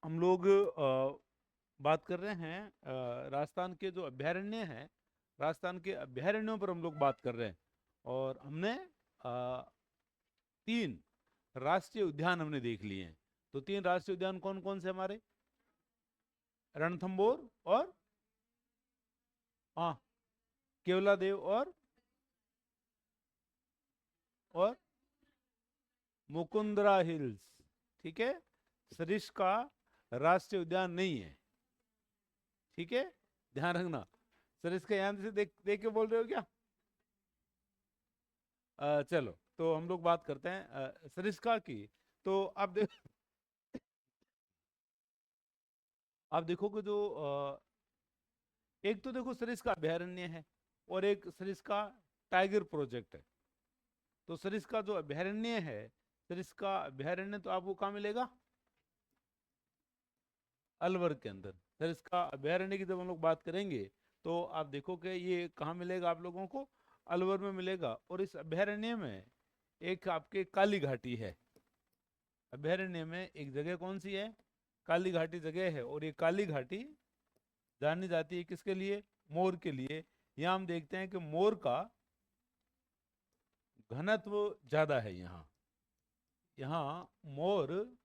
हम लोग बात कर रहे हैं राजस्थान के जो अभयारण्य हैं, राजस्थान के अभयारण्यों पर हम लोग बात कर रहे हैं। और हमने अ, 3 राष्ट्रीय उद्यान हमने देख लिए हैं। तो 3 राष्ट्रीय उद्यान कौन कौन से हमारे? रणथंबोर और हाँ, केवलादेव और मुकुंदरा हिल्स। ठीक है, सरिस्का राष्ट्रीय उद्यान नहीं है। ठीक है, ध्यान रखना। सरिस्का यहां से देख देख के बोल रहे हो क्या? चलो तो हम लोग बात करते हैं सरिस्का की। तो आप देखोगे जो एक तो देखो सरिस्का अभयारण्य है और एक सरिस्का टाइगर प्रोजेक्ट है। तो सरिस्का जो अभयारण्य है, सरिस्का अभयारण्य तो आपको कहाँ मिलेगा? अलवर के अंदर। सरिस्का अभयारण्य की जब हम लोग बात करेंगे तो आप देखो कि ये कहाँ मिलेगा आप लोगों को? अलवर में मिलेगा। और इस अभयारण्य में एक आपके काली घाटी है। अभयारण्य में एक जगह कौन सी है? काली घाटी जगह है। और ये काली घाटी जानी जाती है किसके लिए? मोर के लिए। यहाँ हम देखते हैं कि मोर का घनत्व ज्यादा है। यहाँ यहाँ मोर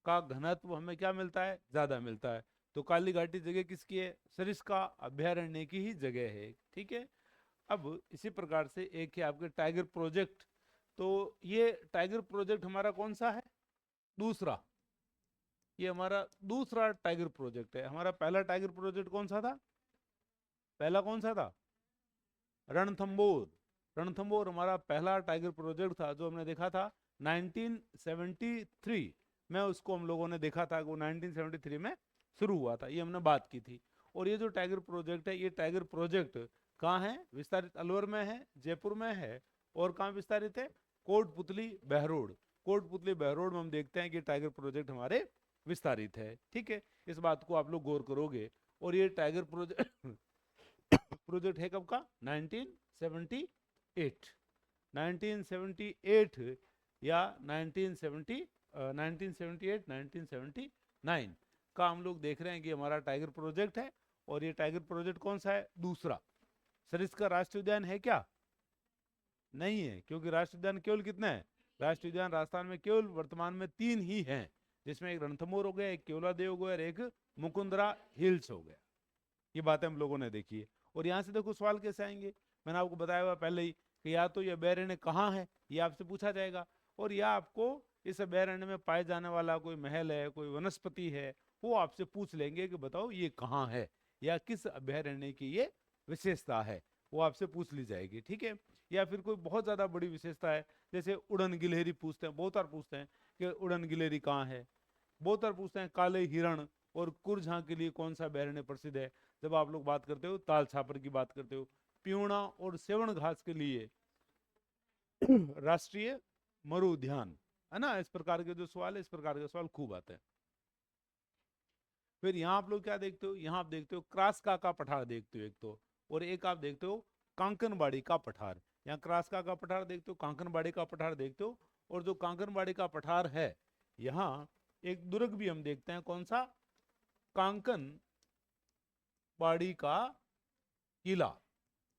का घनत्व हमें क्या मिलता है? ज्यादा मिलता है। तो काली घाटी जगह किसकी है? सरिस्का अभयारण्य की ही जगह है। ठीक है। अब इसी प्रकार से एक है आपके टाइगर प्रोजेक्ट। तो ये टाइगर प्रोजेक्ट हमारा कौन सा है? दूसरा। ये हमारा दूसरा टाइगर प्रोजेक्ट है। हमारा पहला टाइगर प्रोजेक्ट कौन सा था? पहला कौन सा था? रणथंबोर। रणथंबोर हमारा पहला टाइगर प्रोजेक्ट था जो हमने देखा था 1973 में। उसको हम लोगों ने देखा था, वो 1973 में शुरू हुआ था, ये हमने बात की थी। और ये जो टाइगर प्रोजेक्ट है, ये टाइगर प्रोजेक्ट कहाँ है विस्तारित? अलवर में है, जयपुर में है। और कहाँ विस्तारित है? कोटपुतली बहरोड। कोटपुतली बहरोड में हम देखते हैं कि टाइगर प्रोजेक्ट हमारे विस्तारित है। ठीक है, इस बात को आप लोग गौर करोगे। और ये टाइगर प्रोजेक्ट प्रोजेक्ट है कब का? 1978। 1978 या 1970 1978 1979 का हम लोग देख रहे हैं कि हमारा टाइगर प्रोजेक्ट है। और ये टाइगर प्रोजेक्ट कौन सा है? दूसरा। सर इसका राष्ट्रीय उद्यान है क्या? नहीं है, क्योंकि राष्ट्रीय उद्यान केवल कितने हैं? राष्ट्रीय उद्यान राजस्थान में केवल वर्तमान में 3 ही हैं, जिसमें एक रणथंभौर हो गया, एक केवलादेव हो गया और एक मुकुंदरा हिल्स हो गया। ये बातें हम लोगों ने देखी है। और यहाँ से देखो सवाल कैसे आएंगे। मैंने आपको बताया हुआ पहले ही कि या तो ये अभयारण्य कहाँ है, ये आपसे पूछा जाएगा। और या आपको इस अभयारण्य में पाए जाने वाला कोई महल है, कोई वनस्पति है, वो आपसे पूछ लेंगे कि बताओ ये कहाँ है या किस अभयारण्य की ये विशेषता है, वो आपसे पूछ ली जाएगी। ठीक है। या फिर कोई बहुत ज्यादा बड़ी विशेषता है, जैसे उड़न गिलहरी पूछते हैं, बहुत बार पूछते हैं कि उड़न गिलहरी कहाँ है। बहुत बार पूछते हैं काले हिरण और कुरझा के लिए कौन सा अभयारण्य प्रसिद्ध है। जब आप लोग बात करते हो ताल छापर की बात करते हो, प्यूणा और सेवण घास के लिए राष्ट्रीय मरु उद्यान, है ना। इस प्रकार के जो सवाल है, इस प्रकार के सवाल खूब आते हैं। फिर यहाँ आप लोग क्या देखते हो? यहाँ आप देखते हो क्रासका का पठार देखते हो एक तो, और एक आप देखते हो कांकनबाड़ी का पठार। यहाँ क्रासका का पठार देखते हो, कांकनबाड़ी का पठार देखते हो। और जो कांकनबाड़ी का पठार है, यहाँ एक दुर्ग भी हम देखते हैं। कौन सा? कांकन बाड़ी का किला।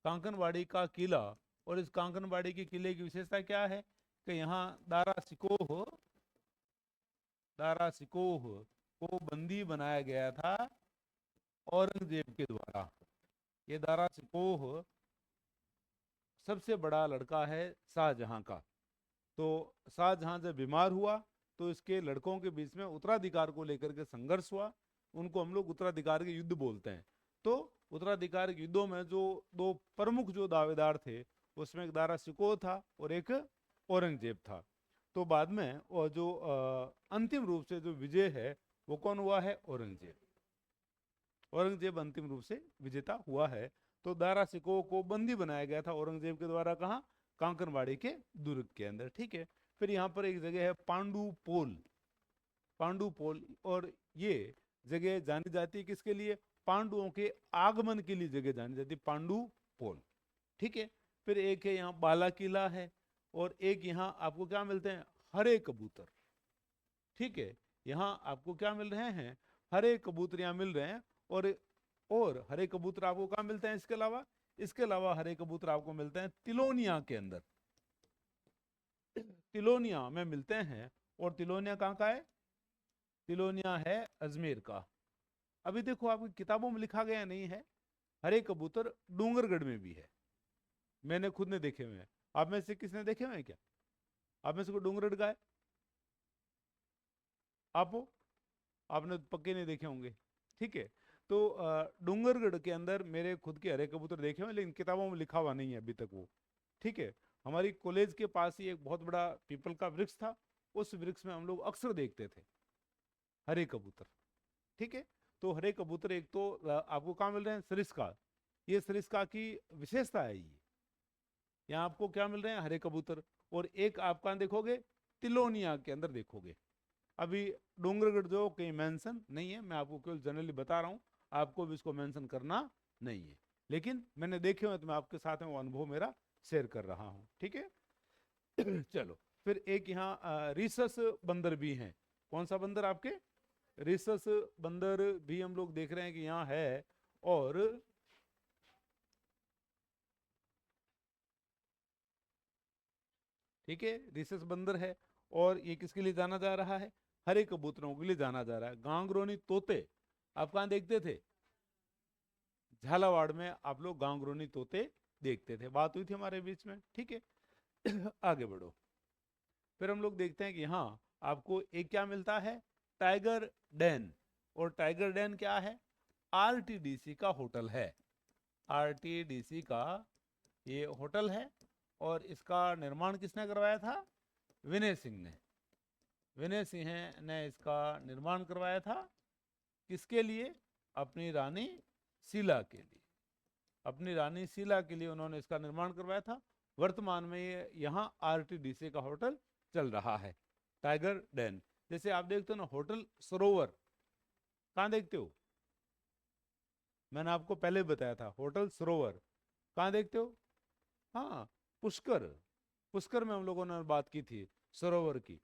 कांकनबाड़ी का किला। और इस कांकनबाड़ी के किले की विशेषता क्या है कि यहाँ दारा सिकोह को बंदी बनाया गया था औरंगजेब के द्वारा। ये दारा सिकोह सबसे बड़ा लड़का है शाहजहां का। तो शाहजहां जब बीमार हुआ तो इसके लड़कों के बीच में उत्तराधिकार को लेकर के संघर्ष हुआ। उनको हम लोग उत्तराधिकार के युद्ध बोलते हैं। तो उत्तराधिकार के युद्धों में जो दो प्रमुख जो दावेदार थे, उसमें एक दारा सिकोह था और एक औरंगजेब था। तो बाद में और जो अंतिम रूप से जो विजय है, वो कौन हुआ है? औरंगजेब। औरंगजेब अंतिम रूप से विजेता हुआ है। तो दारा सिकोह को बंदी बनाया गया था औरंगजेब के द्वारा। कहाँ? कांकनबाड़ी के दुर्ग के अंदर। ठीक है। फिर यहाँ पर एक जगह है पांडु पोल। पांडु पोल। और ये जगह जानी जाती है किसके लिए? पांडुओं के आगमन के लिए जगह जानी जाती है, पांडु पोल। ठीक है। फिर एक है यहाँ बाला किला है। और एक यहाँ आपको क्या मिलते हैं? हरे कबूतर। ठीक है। यहाँ आपको क्या मिल रहे हैं, हरे कबूतर यहाँ मिल रहे हैं। और हरे कबूतर आपको कहाँ मिलते हैं, इसके अलावा हरे कबूतर आपको मिलते हैं तिलोनिया के अंदर, तिलोनिया में मिलते हैं। और तिलोनिया कहाँ का है, तिलोनिया है अजमेर का। अभी देखो आपकी किताबों में लिखा गया नहीं है, हरे कबूतर डूंगरगढ़ में भी है, मैंने खुद ने देखे हुए हैं। आप में से किसने देखे हुए हैं क्या, आप में से कोई डूंगरगढ़ का है, आप हो, आपने तो पक्के नहीं देखे होंगे। ठीक है, तो डूंगरगढ़ के अंदर मेरे खुद के हरे कबूतर देखे हुए हैं, लेकिन किताबों में लिखा हुआ नहीं है अभी तक वो। ठीक है, हमारी कॉलेज के पास ही एक बहुत बड़ा पीपल का वृक्ष था, उस वृक्ष में हम लोग अक्सर देखते थे हरे कबूतर। ठीक है, तो हरे कबूतर एक तो आपको कहाँ मिल रहे हैं, सरिस्का, ये सरिस्का की विशेषता है ये। यहाँ आपको क्या मिल रहे हैं, हरे कबूतर। और एक आप कहाँ देखोगे, तिलोनिया के अंदर देखोगे। अभी डोंगरगढ़ जो कहीं मेंशन नहीं है, मैं आपको केवल जनरली बता रहा हूँ, आपको भी इसको मेंशन करना नहीं है, लेकिन मैंने देखे हुए तो मैं आपके साथ में वो अनुभव मेरा शेयर कर रहा हूँ। ठीक है चलो, फिर एक यहाँ रीसस बंदर भी हैं। कौन सा बंदर, आपके रीसस बंदर भी हम लोग देख रहे हैं कि यहाँ है। और ठीक है, रीसस बंदर है, और ये किसके लिए जाना जा रहा है, हरे कबूतरों के लिए जाना जा रहा है। गांगरोनी तोते आप कहाँ देखते थे, झालावाड़ में आप लोग गांगरोनी तोते देखते थे, बात हुई थी हमारे बीच में। ठीक है आगे बढ़ो। फिर हम लोग देखते हैं कि यहाँ आपको एक क्या मिलता है, टाइगर डैन। और टाइगर डैन क्या है, आरटीडीसी का होटल है, आरटीडीसी का ये होटल है। और इसका निर्माण किसने करवाया था, विनय सिंह ने, विनय सिंह ने इसका निर्माण करवाया था। किसके लिए, अपनी रानी शीला के लिए, अपनी रानी शीला के लिए उन्होंने इसका निर्माण करवाया था। वर्तमान में ये यहाँ आरटीडीसी का होटल चल रहा है, टाइगर डैन। जैसे आप देखते हो ना होटल सरोवर, कहाँ देखते हो, मैंने आपको पहले बताया था होटल सरोवर कहाँ देखते हो, हाँ पुष्कर, पुष्कर में हम लोगों ने बात की थी सरोवर की।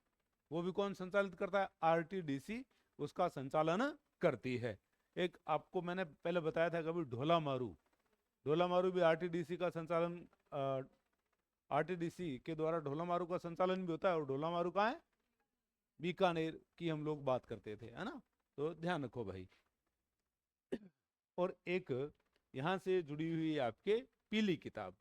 वो भी कौन संचालित करता है, आरटीडीसी उसका संचालन करती है। एक आपको मैंने पहले बताया था कभी ढोला मारू, ढोला मारू भी आरटीडीसी का संचालन, आरटीडीसी के द्वारा ढोला मारू का संचालन भी होता है। और ढोला मारू कहाँ है, बीकानेर की हम लोग बात करते थे, है ना, तो ध्यान रखो भाई। और एक यहाँ से जुड़ी हुई आपके पीली किताब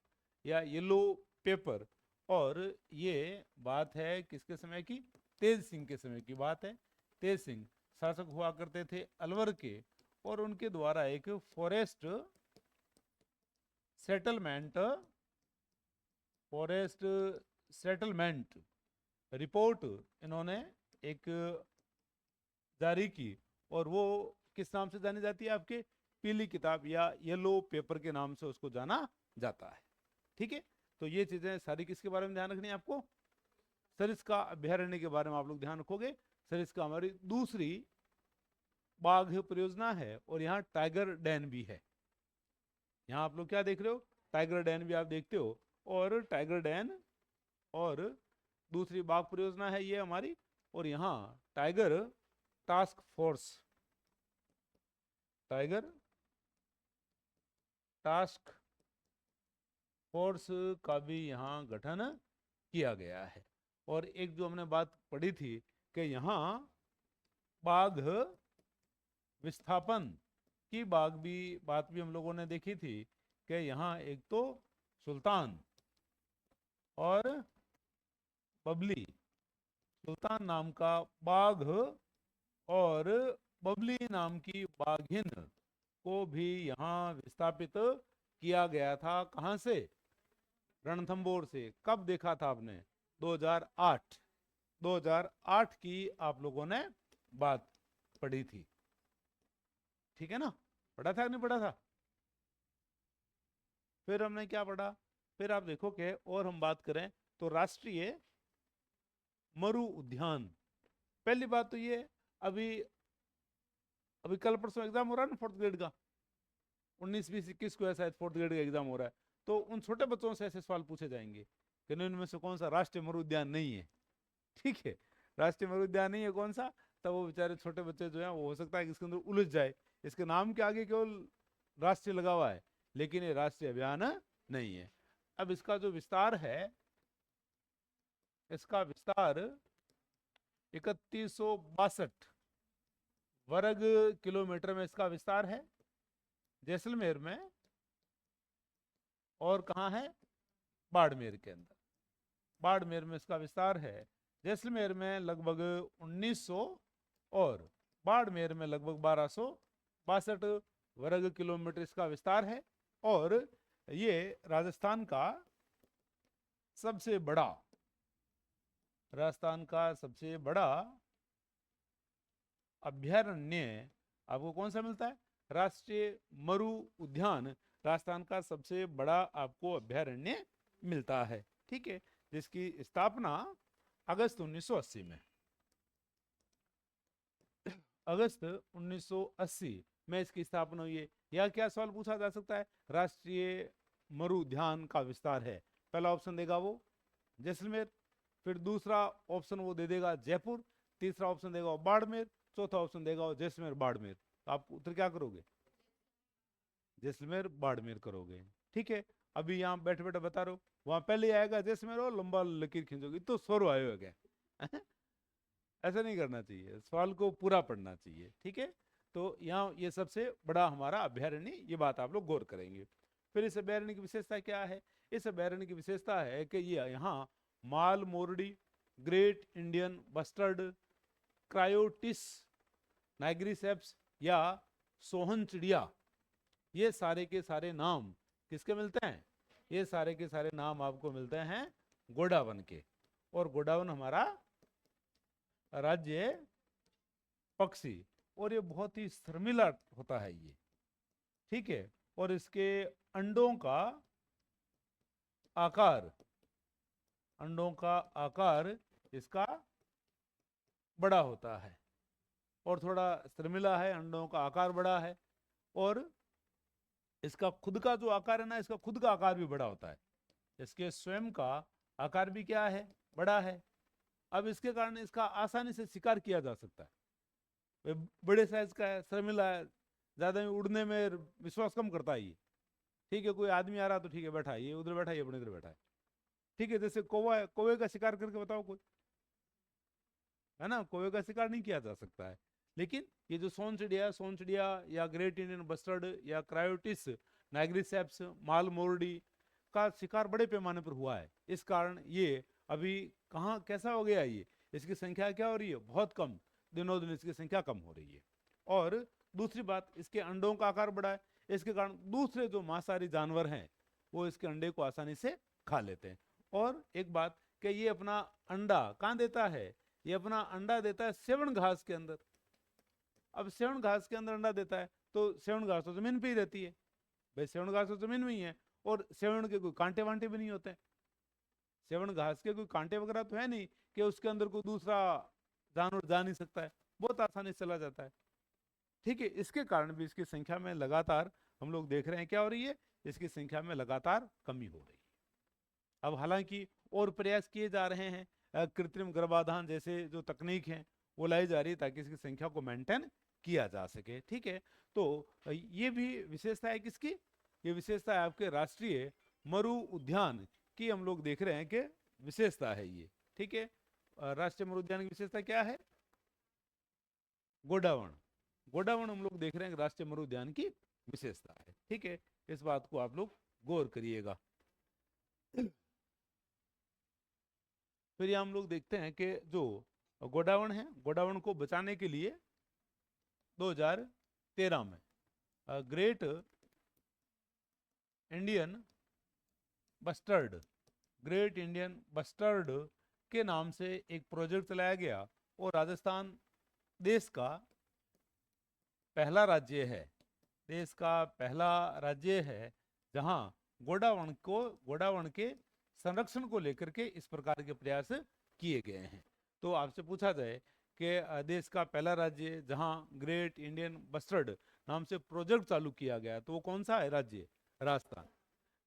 या येलो पेपर, और ये बात है किसके समय की, तेज सिंह के समय की बात है। तेज सिंह शासक हुआ करते थे अलवर के, और उनके द्वारा एक forest settlement, forest settlement report इन्होंने एक जारी की। और वो किस नाम से जानी जाती है, आपके पीली किताब या येलो पेपर के नाम से उसको जाना जाता है। ठीक है, तो ये चीजें सारी किसके बारे में ध्यान रखनी है आपको, सरिस्का अभ्यारण्य के बारे में आप लोग ध्यान रखोगे। सरिस्का हमारी दूसरी बाघ परियोजना है, और यहाँ टाइगर डैन भी है। यहाँ आप लोग क्या देख रहे हो, टाइगर डैन भी आप देखते हो, और टाइगर डैन और दूसरी बाघ परियोजना है ये हमारी। और यहाँ tiger task force, tiger task force का भी यहाँ गठन किया गया है। और एक जो हमने बात पढ़ी थी कि यहाँ बाघ विस्थापन की बात भी हम लोगों ने देखी थी कि यहाँ एक तो सुल्तान और बबली, सुल्तान नाम का बाघ और बबली नाम की बाघिन को भी यहाँ विस्थापित किया गया था। कहाँ से, रणथंबोर से। कब देखा था आपने, 2008, 2008 की आप लोगों ने बात पढ़ी थी। ठीक है ना, पढ़ा था कि नहीं पढ़ा था। फिर हमने क्या पढ़ा, फिर आप देखो कि और हम बात करें तो राष्ट्रीय मरु उद्यान। पहली बात तो ये, अभी अभी कल परसों एग्जाम हो रहा है ना फोर्थ ग्रेड का, 19 20 21 को ऐसा फोर्थ ग्रेड का एग्जाम हो रहा है। तो उन छोटे बच्चों से ऐसे सवाल पूछे जाएंगे कि इनमें से कौन सा राष्ट्रीय मरु उद्यान नहीं है। ठीक है, राष्ट्रीय मरु उद्यान नहीं है कौन सा, तब वो बेचारे छोटे बच्चे जो हैं वो हो सकता है कि इसके अंदर उलझ जाए, इसके नाम के आगे केवल राष्ट्रीय लगा हुआ है लेकिन ये राष्ट्रीय अभियान नहीं है। अब इसका जो विस्तार है, इसका विस्तार 3162 वर्ग किलोमीटर में इसका विस्तार है जैसलमेर में, और कहाँ है, बाड़मेर के अंदर। बाड़मेर में इसका विस्तार है, जैसलमेर में लगभग 1900 और बाड़मेर में लगभग 1262 वर्ग किलोमीटर इसका विस्तार है। और ये राजस्थान का सबसे बड़ा, राजस्थान का सबसे बड़ा अभ्यारण्य आपको कौन सा मिलता है, राष्ट्रीय मरु उद्यान राजस्थान का सबसे बड़ा आपको अभ्यारण्य मिलता है। ठीक है, जिसकी स्थापना अगस्त 1980 में, अगस्त 1980 में इसकी स्थापना हुई है। यह क्या सवाल पूछा जा सकता है, राष्ट्रीय मरु उद्यान का विस्तार है, पहला ऑप्शन देगा वो जैसलमेर, फिर दूसरा ऑप्शन वो दे देगा जयपुर, तीसरा ऑप्शन देगा वो बाड़मेर, चौथा ऑप्शन देगा वो जैसलमेर बाड़मेर। तो आप उत्तर क्या करोगे, जैसलमेर बाड़मेर करोगे। ठीक है, अभी यहाँ बैठे बैठे बता रहे हो, वहां पहले आएगा जैसलमेर और लंबा लकीर खींचोगे तो स्वर आए हो गया ऐसा नहीं करना चाहिए, सवाल को पूरा पढ़ना चाहिए। ठीक है, तो यहाँ ये सबसे बड़ा हमारा अभ्यारण्य, ये बात आप लोग गौर करेंगे। फिर इस अभ्यारण्य की विशेषता क्या है, इस अभ्यारण्य की विशेषता है कि ये यहाँ माल मोरडी, ग्रेट इंडियन बस्टर्ड, क्रायोटिस नाइग्रिसेप्स या सोहन चिड़िया, ये सारे के सारे नाम किसके मिलते हैं, ये सारे के सारे नाम आपको मिलते हैं गोडावन के। और गोडावन हमारा राज्य पक्षी, और ये बहुत ही शर्मिला होता है ये। ठीक है, और इसके अंडों का आकार, अंडों का आकार इसका बड़ा होता है, और थोड़ा शर्मिला है, अंडों का आकार बड़ा है, और इसका खुद का जो आकार है ना, इसका खुद का आकार भी बड़ा होता है, इसके स्वयं का आकार भी क्या है, बड़ा है। अब इसके कारण इसका आसानी से शिकार किया जा सकता है, बड़े साइज का है, शर्मिला है, ज्यादा उड़ने में विश्वास कम करता है ये। ठीक है, कोई आदमी आ रहा तो ठीक है बैठा है, ये उधर बैठा है, ये अपने इधर बैठा है। ठीक है, जैसे कौवा है, कौवे का शिकार करके बताओ कोई, है ना, कौवे का शिकार नहीं किया जा सकता है। लेकिन ये जो सोन चिड़िया या ग्रेट इंडियन बस्टर्ड या क्रायोटिस नाइग्रिसेप्स माल मोरडी का शिकार बड़े पैमाने पर हुआ है। इस कारण ये अभी कहाँ कैसा हो गया, ये इसकी संख्या क्या हो रही है, बहुत कम, दिनों दिन इसकी संख्या कम हो रही है। और दूसरी बात, इसके अंडों का आकार बड़ा है, इसके कारण दूसरे जो मांसाहारी जानवर हैं वो इसके अंडे को आसानी से खा लेते हैं। और एक बात कि ये अपना अंडा कहाँ देता है, ये अपना अंडा देता है सेवन घास के अंदर। अब सेवन घास के अंदर अंडा देता है तो सेवन घास तो जमीन पे ही रहती है, भाई सेवन घास तो जमीन में ही है, और सेवन के कोई कांटे वांटे भी नहीं होते, सेवन घास के कोई कांटे वगैरह तो है नहीं कि उसके अंदर कोई दूसरा जानवर जा नहीं सकता है, बहुत आसानी से चला जाता है। ठीक है, इसके कारण भी इसकी संख्या में लगातार हम लोग देख रहे हैं क्या हो रही है, इसकी संख्या में लगातार कमी हो रही है। अब हालांकि और प्रयास किए जा रहे हैं, कृत्रिम गर्भाधान जैसे जो तकनीक है वो लाई जा रही है ताकि इसकी संख्या को मेंटेन किया जा सके। ठीक है, तो ये भी विशेषता है किसकी, ये विशेषता है आपके राष्ट्रीय मरु उद्यान की, हम लोग देख रहे हैं कि विशेषता है ये। ठीक है, राष्ट्रीय मरु उद्यान की विशेषता क्या है, गोडावण, गोडावण हम लोग देख रहे हैं राष्ट्रीय मरु उद्यान की विशेषता है। ठीक है, इस बात को आप लोग गौर करिएगा। फिर हम लोग देखते हैं कि जो गोडावण है, गोडावण को बचाने के लिए 2013 में great Indian bustard, great Indian bustard के नाम से एक प्रोजेक्ट चलाया गया, और राजस्थान देश का पहला राज्य है, देश का पहला राज्य है जहां गोडावण को, गोडावण के संरक्षण को लेकर के इस प्रकार के प्रयास किए गए हैं। तो आपसे पूछा जाए कि देश का पहला राज्य जहां ग्रेट इंडियन बस्टर्ड नाम से प्रोजेक्ट चालू किया गया, तो वो कौन सा है राज्य, Rajasthan.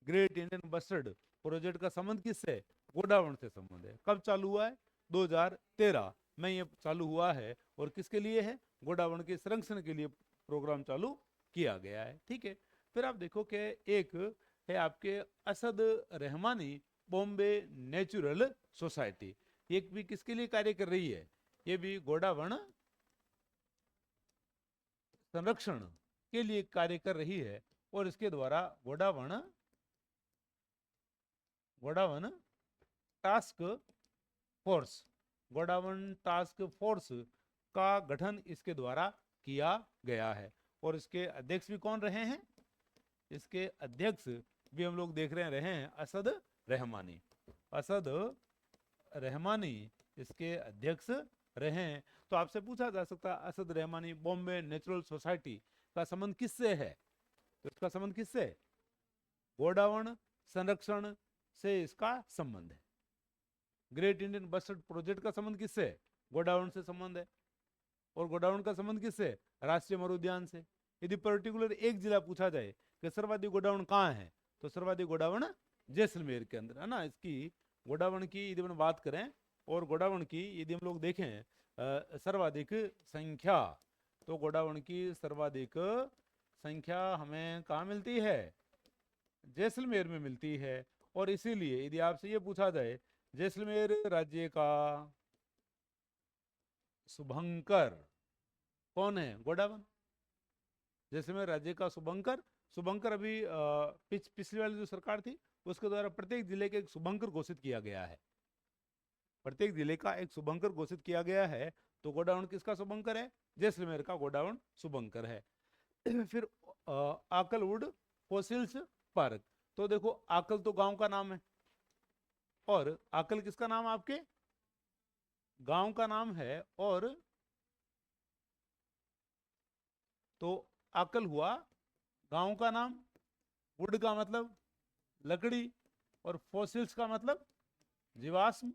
Great Indian bustard project का संबंध किससे, गोडावण से संबंध है। कब चालू हुआ है, 2013, में ये चालू हुआ है और किसके लिए है, गोडावण के संरक्षण के लिए प्रोग्राम चालू किया गया है। ठीक है, फिर आप देखो कि एक है आपके असद रहमानी बॉम्बे नेचुरल सोसाइटी, ये भी किसके लिए कार्य कर रही है, ये भी गोडावण संरक्षण के लिए कार्य कर रही है। और इसके द्वारा गोडावण टास्क फोर्स, गोडावण टास्क फोर्स का गठन इसके द्वारा किया गया है। और इसके अध्यक्ष भी कौन रहे हैं, इसके अध्यक्ष भी हम लोग देख रहे हैं असद रहमानी। असद रहमानी इसके अध्यक्ष रहे हैं। तो आपसे पूछा जा सकता है असद रहमानी बॉम्बे नेचुरल सोसाइटी का संबंध किससे है, तो इसका संबंध किससे है, गोडावण संरक्षण से इसका संबंध है। ग्रेट इंडियन बस्टर्ड प्रोजेक्ट का संबंध किससे है, गोडावण से संबंध है। और गोडावण का संबंध किससे है, राष्ट्रीय मरुद्यान से। यदि पर्टिकुलर एक जिला पूछा जाए कि सर्वाधिक गोडावण कहाँ है, तो सर्वाधिक गोडावण जैसलमेर के अंदर है ना। इसकी गोडावण की यदि हम बात करें और गोडावण की यदि हम लोग देखें सर्वाधिक संख्या, तो गोडावण की सर्वाधिक संख्या हमें कहाँ मिलती है, जैसलमेर में मिलती है। और इसीलिए यदि आपसे ये पूछा जाए जैसलमेर राज्य का शुभंकर कौन है, गोडावण। जैसलमेर राज्य का शुभंकर अभी पिछली वाली जो सरकार थी उसके द्वारा प्रत्येक जिले के एक शुभंकर घोषित किया गया है, प्रत्येक जिले का एक शुभंकर घोषित किया गया है। तो गोडावण किसका शुभंकर है, जैसलमेर का गोडावण शुभंकर है। फिर आकलवुड फॉसिल्स पार्क, तो देखो आकल तो गांव का नाम है, और आकल किसका नाम, आपके गांव का नाम है। और तो आकल हुआ गांव का नाम, वुड का मतलब लकड़ी, और फॉसिल्स का मतलब जीवाश्म।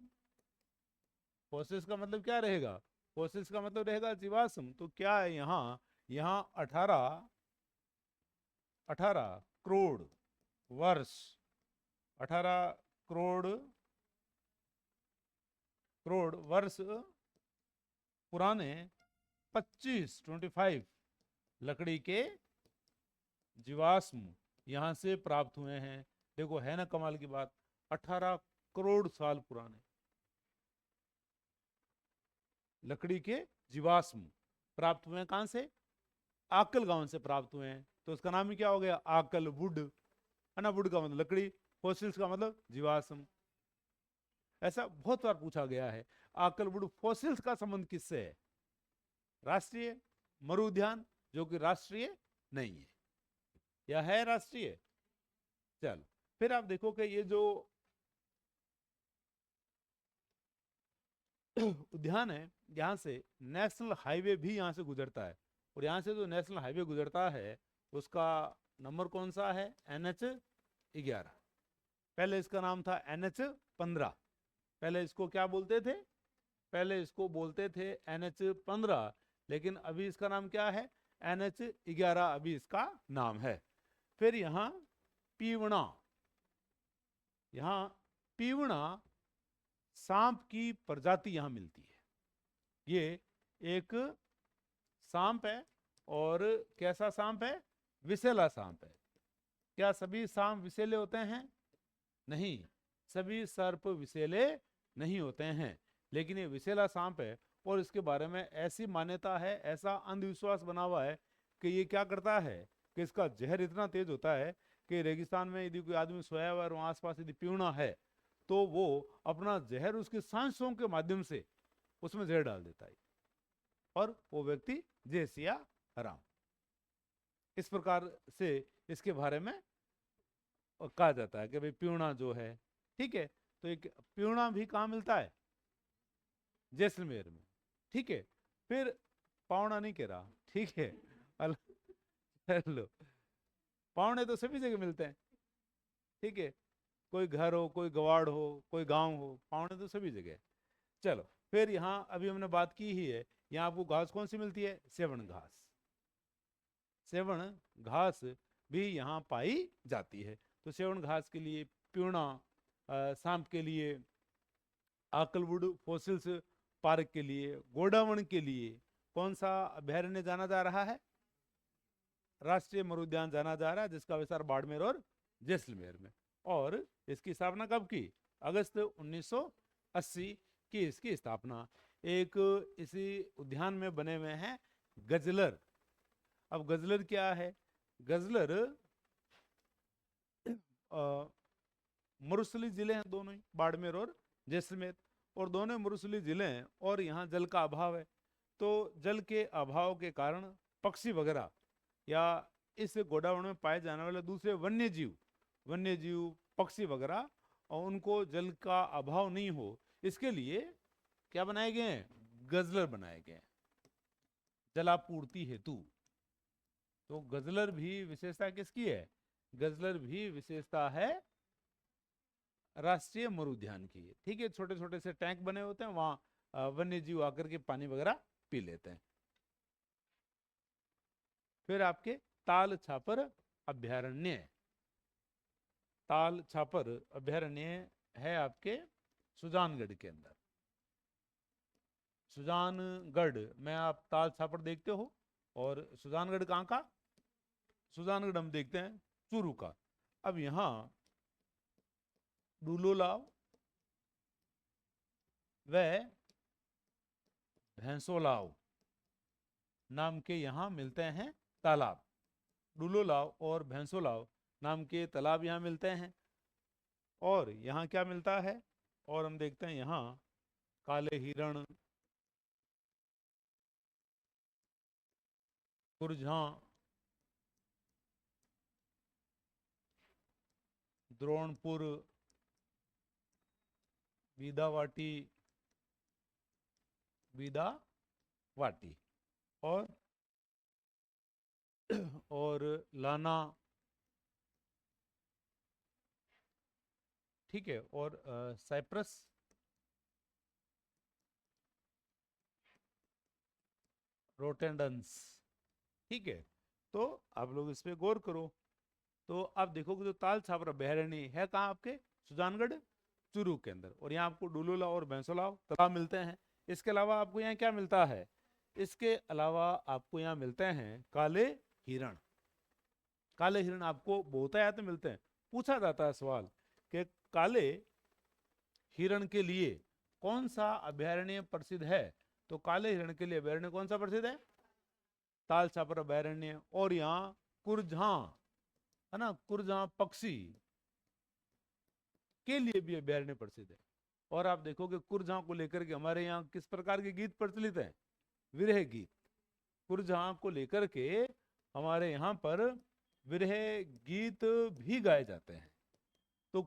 फॉसिल्स का मतलब क्या रहेगा, फॉसिल्स का मतलब रहेगा जीवाश्म। तो क्या है यहाँ, यहाँ 18 करोड़ वर्ष, 18 करोड़ वर्ष पुराने 25 लकड़ी के जीवाश्म यहां से प्राप्त हुए हैं। देखो है ना कमाल की बात, 18 करोड़ साल पुराने लकड़ी के जीवाश्म प्राप्त हुए हैं। कहां से, आकल गांव से प्राप्त हुए हैं। तो उसका नाम ही क्या हो गया, आकल वुड, है ना। वुड का मतलब लकड़ी, फॉसिल्स का मतलब जीवाश्म। ऐसा बहुत बार पूछा गया है। आकल वुड फॉसिल्स का संबंध किससे है, राष्ट्रीय मरुद्यान, जो कि राष्ट्रीय नहीं है, या है राष्ट्रीय। चलो फिर आप देखो कि ये जो उद्यान है, यहाँ से नेशनल हाईवे भी यहाँ से गुजरता है। और यहाँ से जो नेशनल हाईवे गुजरता है उसका नंबर कौन सा है, NH11। पहले इसका नाम था NH15। पहले इसको क्या बोलते थे, पहले इसको बोलते थे NH15, लेकिन अभी इसका नाम क्या है, NH11 अभी इसका नाम है। फिर यहाँ पीवना, यहाँ पीवना सांप की प्रजाति यहाँ मिलती है। ये एक सांप है, और कैसा सांप है, विषैला सांप है। क्या सभी सांप विषैले होते हैं, नहीं, सभी सर्प विषैले नहीं होते हैं, लेकिन ये विषैला सांप है। और इसके बारे में ऐसी मान्यता है, ऐसा अंधविश्वास बना हुआ है कि ये क्या करता है कि इसका जहर इतना तेज होता है कि रेगिस्तान में यदि कोई आदमी सोया हुआ है और वहां आसपास यदि पीवना है तो वो अपना जहर उसके सांसों के माध्यम से उसमें जहर डाल देता है, और वो व्यक्ति जैसिया हराम। इस प्रकार से इसके बारे में कहा जाता है कि भाई पीवना जो है, ठीक है। तो एक पीवना भी कहाँ मिलता है, जैसलमेर में, ठीक है। फिर पावना नहीं कह रहा, ठीक है, हेलो, पावने तो सभी जगह मिलते हैं, ठीक है। कोई घर हो, कोई गवाड़ हो, कोई गांव हो, पावने तो सभी जगह। चलो फिर यहाँ अभी हमने बात की ही है, यहाँ आपको घास कौन सी मिलती है, सेवण घास। सेवण घास भी यहाँ पाई जाती है। तो सेवण घास के लिए, पीवना सांप के लिए, आकलवुड फॉसिल्स पार्क के लिए, गोडावण के लिए कौन सा अभ्यारण्य जाना जा रहा है? राष्ट्रीय मरुद्यान जाना जा रहा है, जिसका विस्तार बाड़मेर और जैसलमेर में। और इसकी स्थापना कब की? अगस्त 1980 की इसकी स्थापना। एक इसी उद्यान में बने हुए हैं गजलर। अब गजलर क्या है? गजलर मरुस्थलीय जिले हैं दोनों ही, बाड़मेर और जैसलमेर, और दोनों मरुस्थलीय जिले हैं और यहाँ जल का अभाव है। तो जल के अभाव के कारण पक्षी वगैरह या इस गोडावण में पाए जाने वाले दूसरे वन्य जीव पक्षी वगैरह, और उनको जल का अभाव नहीं हो, इसके लिए क्या बनाए गए हैं? गजलर बनाए गए हैं जलापूर्ति हेतु। तो गजलर भी विशेषता किसकी है? गजलर भी विशेषता है राष्ट्रीय मरुद्यान की है। ठीक है, छोटे छोटे से टैंक बने होते हैं, वहां वन्य जीव आकर के पानी वगैरह पी लेते हैं। फिर आपके ताल छापर अभ्यारण्य। ताल छापर अभ्यारण्य है आपके सुजानगढ़ के अंदर। सुजानगढ़ में आप ताल छापर देखते हो, और सुजानगढ़ कहाँ का? सुजानगढ़ हम देखते हैं चूरू का। अब यहाँ डूलोलाव व भैंसोलाव नाम के यहाँ मिलते हैं तालाब। डूलोलाव और भैंसोलाव नाम के तालाब यहाँ मिलते हैं। और यहाँ क्या मिलता है? और हम देखते हैं यहाँ काले हिरण, कुरझा, द्रोणपुर, बीदावाटी और लाना, ठीक है, और साइप्रस, रोटेंडन्स। ठीक है, तो आप लोग इस पे गौर करो। तो आप देखोगे जो ताल छापर अभ्यारण्य है कहाँ? आपके सुजानगढ़ चूरू के अंदर। और यहाँ आपको डुलुला और भैंसोलाव तालाब मिलते हैं। इसके अलावा आपको यहाँ क्या मिलता है? इसके अलावा आपको यहाँ मिलते हैं काले हिरण। काले हिरण आपको बहुतायत में मिलते हैं। पूछा जाता है सवाल कि काले हिरण के लिए कौन सा अभ्यारण्य प्रसिद्ध है? तो काले हिरण के लिए अभ्यारण्य कौन सा प्रसिद्ध है? ताल छापर अभ्यारण्य। और यहाँ कुरझा है ना, कुरझा पक्षी के लिए भी अभ्यारण्य प्रसिद्ध है। और आप देखोगे कुरझा को लेकर के हमारे यहाँ किस प्रकार के गीत प्रचलित हैं? विरह गीत। कुरझा को लेकर के हमारे यहाँ पर विरह गीत भी गाए जाते हैं। तो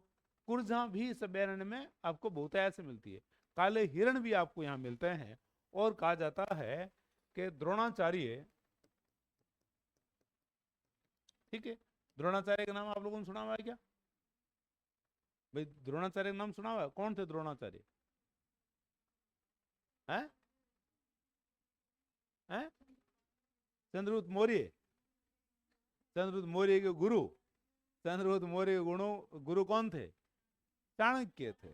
कुरझा भी इस अभ्यारण्य में आपको बहुतायत से मिलती है। काले हिरण भी आपको यहाँ मिलते हैं। और कहा जाता है कि द्रोणाचार्य, ठीक है, द्रोणाचार्य का नाम आप लोगों ने सुना हुआ है क्या भाई? द्रोणाचार्य का नाम सुना हुआ है? कौन थे द्रोणाचार्य? हैं? हैं? चंद्रगुप्त मौर्य। चंद्रगुप्त मौर्य के गुरु, चंद्रगुप्त मौर्य के गुरु कौन थे? चाणक्य थे।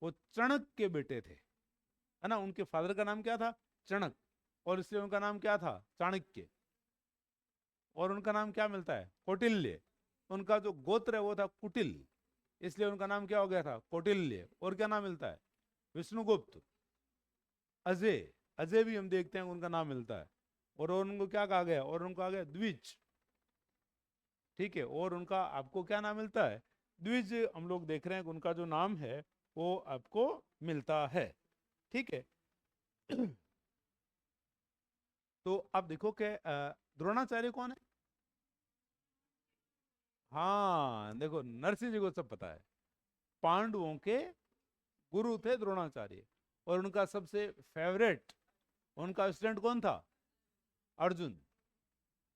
वो चणक के बेटे थे, है ना। उनके फादर का नाम क्या था? चणक, और इसलिए उनका नाम क्या था? चाणक्य। और उनका नाम क्या मिलता है? कौटिल्य। उनका जो गोत्र है वो था कुटिल, इसलिए उनका नाम क्या हो गया था? कौटिल्य। और क्या नाम मिलता है? विष्णुगुप्त, अजय। अजय भी हम देखते हैं उनका नाम मिलता है। और उनको क्या कहा गया? और उनको कहा गया द्विज। ठीक है, और उनका आपको क्या नाम मिलता है? द्विज। हम लोग देख रहे हैं कि उनका जो नाम है वो आपको मिलता है। ठीक है। तो आप देखो कि द्रोणाचार्य कौन है? हाँ, देखो नरसिंह जी को सब पता है। पांडवों के गुरु थे द्रोणाचार्य। और उनका सबसे फेवरेट, उनका स्टूडेंट कौन था? अर्जुन।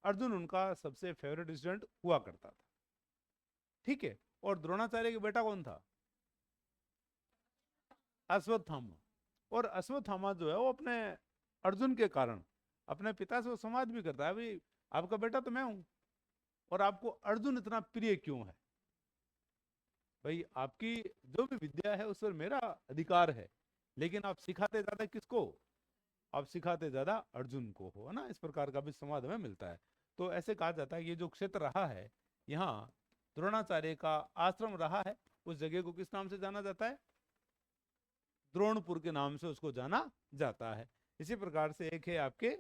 अर्जुन उनका सबसे फेवरेट स्टूडेंट हुआ करता था। ठीक है। और द्रोणाचार्य का बेटा कौन था? अश्वत्थामा। और अश्वत्थामा जो है वो अपने अर्जुन के कारण अपने पिता से वो संवाद भी करता है, भाई आपका बेटा तो मैं हूं, और आपको अर्जुन इतना प्रिय क्यों है? भाई आपकी जो भी विद्या है उस पर मेरा अधिकार है, लेकिन आप सिखाते ज्यादा किसको, आप सिखाते ज्यादा अर्जुन को हो, है ना। इस प्रकार का भी संवाद हमें मिलता है। तो ऐसे कहा जाता है ये जो क्षेत्र रहा है, यहाँ द्रोणाचार्य का आश्रम रहा है, उस जगह को किस नाम से जाना जाता है, द्रोणपुर के नाम से उसको जाना जाता है। इसी प्रकार से एक है आपके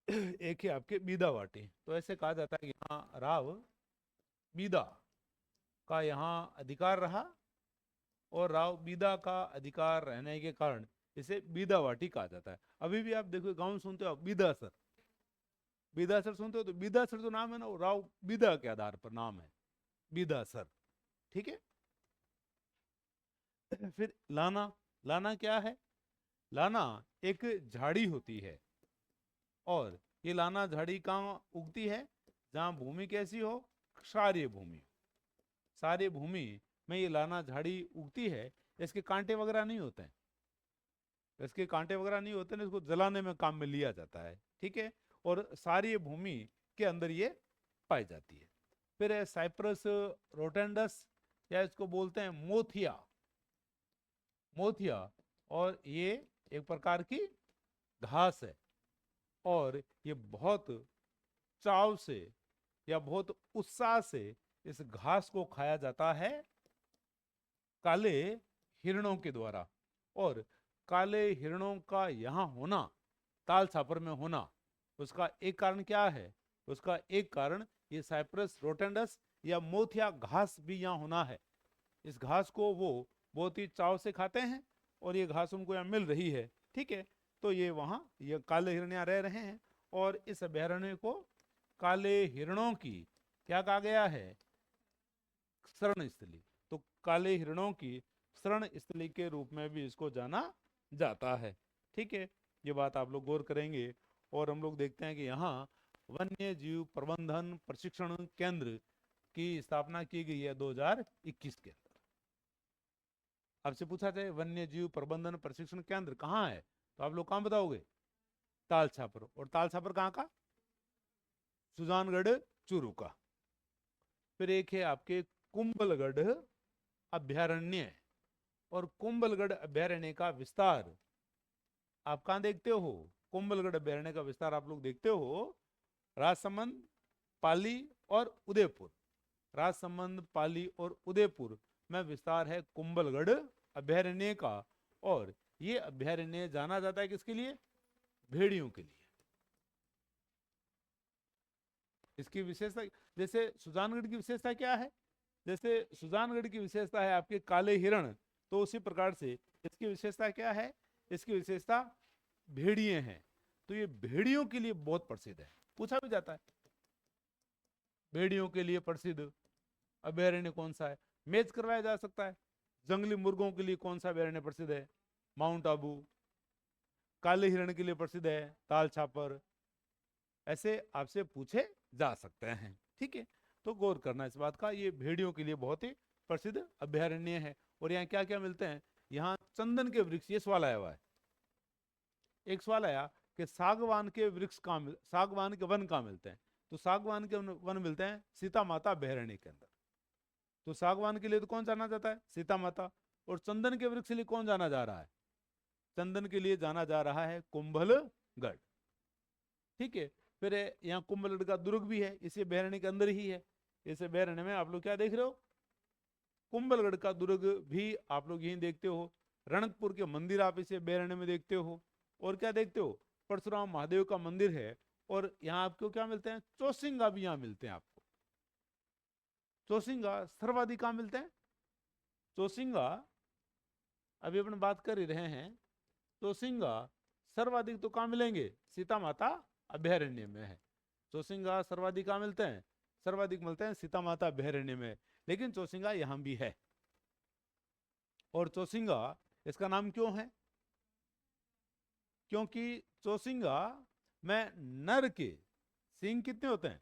एक है आपके बीदावाटी। तो ऐसे कहा जाता है कि यहाँ राव बीदा का यहाँ अधिकार रहा, और राव बीदा का अधिकार रहने के कारण इसे बीदावाटी कहा जाता है। अभी भी आप देखो गांव में सुनते हो बीदासर, बीदासर सुनते हो, तो बीदासर जो नाम है ना वो राव बीदा के आधार पर नाम है, बीदासर। ठीक है। फिर लाना, लाना क्या है, लाना एक झाड़ी होती है, और ये लाना झाड़ी कहाँ उगती है, जहां भूमि कैसी हो, क्षारीय भूमि। क्षारीय भूमि में ये लाना झाड़ी उगती है। इसके कांटे वगैरह नहीं होते हैं, इसके कांटे वगैरह नहीं होते हैं, इसको जलाने में काम में लिया जाता है। ठीक है। और क्षारीय भूमि के अंदर ये पाई जाती है। फिर है साइप्रस रोटेंडस, या इसको बोलते हैं मोथिया, मोथिया। और ये एक प्रकार की घास है, और ये बहुत चाव से या बहुत उत्साह से इस घास को खाया जाता है काले हिरणों के द्वारा। और काले हिरणों का यहाँ होना, ताल छापर में होना, उसका एक कारण क्या है, उसका एक कारण ये साइप्रस रोटेंडस या मोथिया घास भी यहाँ होना है। इस घास को वो बहुत ही चाव से खाते हैं, और ये घास उनको यहाँ मिल रही है। ठीक है। तो ये वहाँ ये काले हिरण यहाँ रह रहे हैं, और इस अभयारण्य को काले हिरणों की क्या कहा गया है, शरण स्थली। तो काले हिरणों की शरण स्थली के रूप में भी इसको जाना जाता है। ठीक है। ये बात आप लोग गौर करेंगे। और हम लोग देखते हैं कि यहाँ वन्य जीव प्रबंधन प्रशिक्षण केंद्र की स्थापना की गई है 2021 के अंदर। आपसे पूछा जाए वन्य जीव प्रबंधन प्रशिक्षण केंद्र कहाँ है, तो आप लोग कहाँ बताओगे, ताल छापर। और ताल छापर कहाँ का, सुजानगढ़ चूरू का। फिर एक है आपके कुंभलगढ़ अभ्यारण्य, और कुंभलगढ़ अभ्यारण्य का विस्तार आप कहाँ देखते हो, कुंभलगढ़ अभ्यारण्य का विस्तार आप लोग देखते हो राजसमंद, पाली और उदयपुर। राजसमंद, पाली और उदयपुर में विस्तार है कुंभलगढ़ अभ्यारण्य का। और ये अभ्यारण्य जाना जाता है किसके लिए, भेड़ियों के लिए। इसकी विशेषता, जैसे सुजानगढ़ की विशेषता क्या है, जैसे सुजानगढ़ की विशेषता है आपके काले हिरण, तो उसी प्रकार से इसकी विशेषता क्या है, इसकी विशेषता भेड़िए हैं। तो ये भेड़ियों के लिए बहुत प्रसिद्ध है, पूछा भी जाता है भेड़ियों के लिए प्रसिद्ध अभयारण्य कौन सा है, मैच करवाया जा सकता है। जंगली मुर्गों के लिए कौन सा अभयारण्य प्रसिद्ध है, माउंट आबू। काले हिरण के लिए प्रसिद्ध है ताल छापर। ऐसे आपसे पूछे जा सकते हैं। ठीक है। तो गौर करना इस बात का, ये भेड़ियों के लिए बहुत ही प्रसिद्ध अभयारण्य है। और यहाँ क्या क्या मिलते हैं, यहाँ चंदन के वृक्ष, ये सवाल आया हुआ है, एक सवाल आया कि सागवान के वृक्ष कहाँ, सागवान के वन कहाँ मिलते हैं, तो सागवान के वन मिलते हैं सीता माता अभयारण्य के अंदर। तो सागवान के लिए तो कौन जाना जाता है, सीता माता। और चंदन के वृक्ष के लिए कौन जाना जा रहा है, चंदन के लिए जाना जा रहा है कुंभलगढ़। ठीक है। फिर यहाँ कुंभलगढ़ का दुर्ग भी है, इसी अभयारण्य के अंदर ही है। इस अभयारण्य में आप लोग क्या देख रहे हो, कुंभलगढ़ का दुर्ग भी आप लोग यहीं देखते हो। रणकपुर के मंदिर आप इसे अभयारण्य में देखते हो। और क्या देखते हो, परशुराम महादेव का मंदिर है। और यहाँ आपको क्या मिलते हैं, चौसिंगा भी यहाँ मिलते हैं आपको। चौसिंगा सर्वाधिक कहाँ मिलते हैं, चौसिंगा अभी अपन बात कर ही रहे हैं, चौसिंगा सर्वाधिक तो कहाँ मिलेंगे, सीता माता अभयारण्य में है। चौसिंगा सर्वाधिक कहाँ मिलते हैं, सर्वाधिक मिलते हैं सीता माता अभयारण्य में। लेकिन चौसिंगा यहाँ भी है। और चौसिंगा इसका नाम क्यों है, क्योंकि चौसिंगा में नर के सींग कितने होते हैं,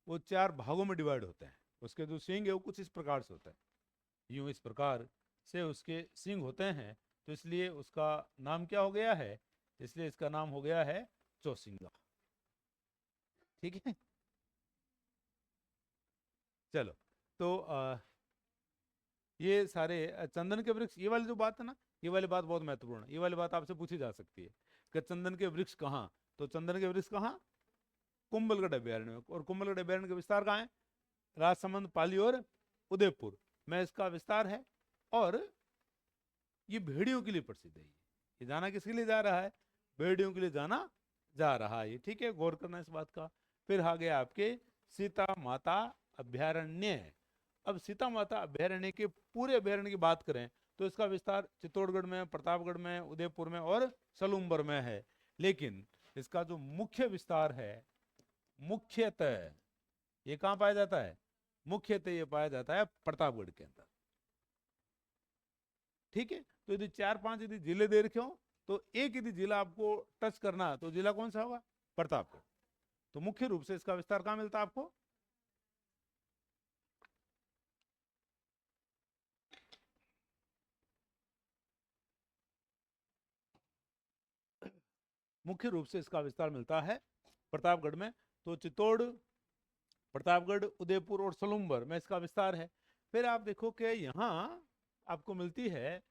वो 4 भागों में डिवाइड होते हैं। उसके जो सींग है वो कुछ इस प्रकार से होता है, यूं इस प्रकार से उसके सींग होते हैं। तो इसलिए उसका नाम क्या हो गया है, इसलिए इसका नाम हो गया है चौसिंगा। ठीक है। चलो, तो ये सारे चंदन के वृक्ष, ये वाली जो बात है ना, ये वाली बात बहुत महत्वपूर्ण है। ये वाली बात आपसे पूछी जा सकती है कि चंदन के वृक्ष कहाँ, तो चंदन के वृक्ष कहाँ, कुंभलगढ़ अभ्यारण्य में। और कुंभलगढ़ अभ्यारण्य का विस्तार कहाँ है, राजसमंद, पाली और उदयपुर में इसका विस्तार है। और ये भेड़ियों के लिए प्रसिद्ध है। ये जाना किसके लिए जा रहा है, भेड़ियों के लिए जाना जा रहा है। ठीक है, गौर करना इस बात का। फिर आ गया आपके सीता माता अभ्यारण्य। अब सीता माता अभ्यारण्य के पूरे अभ्यारण्य की बात करें तो इसका विस्तार चित्तौड़गढ़ में, प्रतापगढ़ में, उदयपुर में और सलूम्बर में है। लेकिन इसका जो मुख्य विस्तार है, मुख्यतः ये कहाँ पाया जाता है, मुख्यतः ये पाया जाता है प्रतापगढ़ के अंदर। ठीक है, तो यदि 4-5 यदि जिले दे रखे हो तो एक यदि जिला आपको टच करना है तो जिला कौन सा होगा, प्रतापगढ़। तो मुख्य रूप से इसका विस्तार कहाँ मिलता है आपको, मुख्य रूप से इसका विस्तार मिलता है प्रतापगढ़ में। तो चित्तौड़, प्रतापगढ़, उदयपुर और सलूम्बर में इसका विस्तार है। फिर आप देखो कि यहाँ आपको मिलती है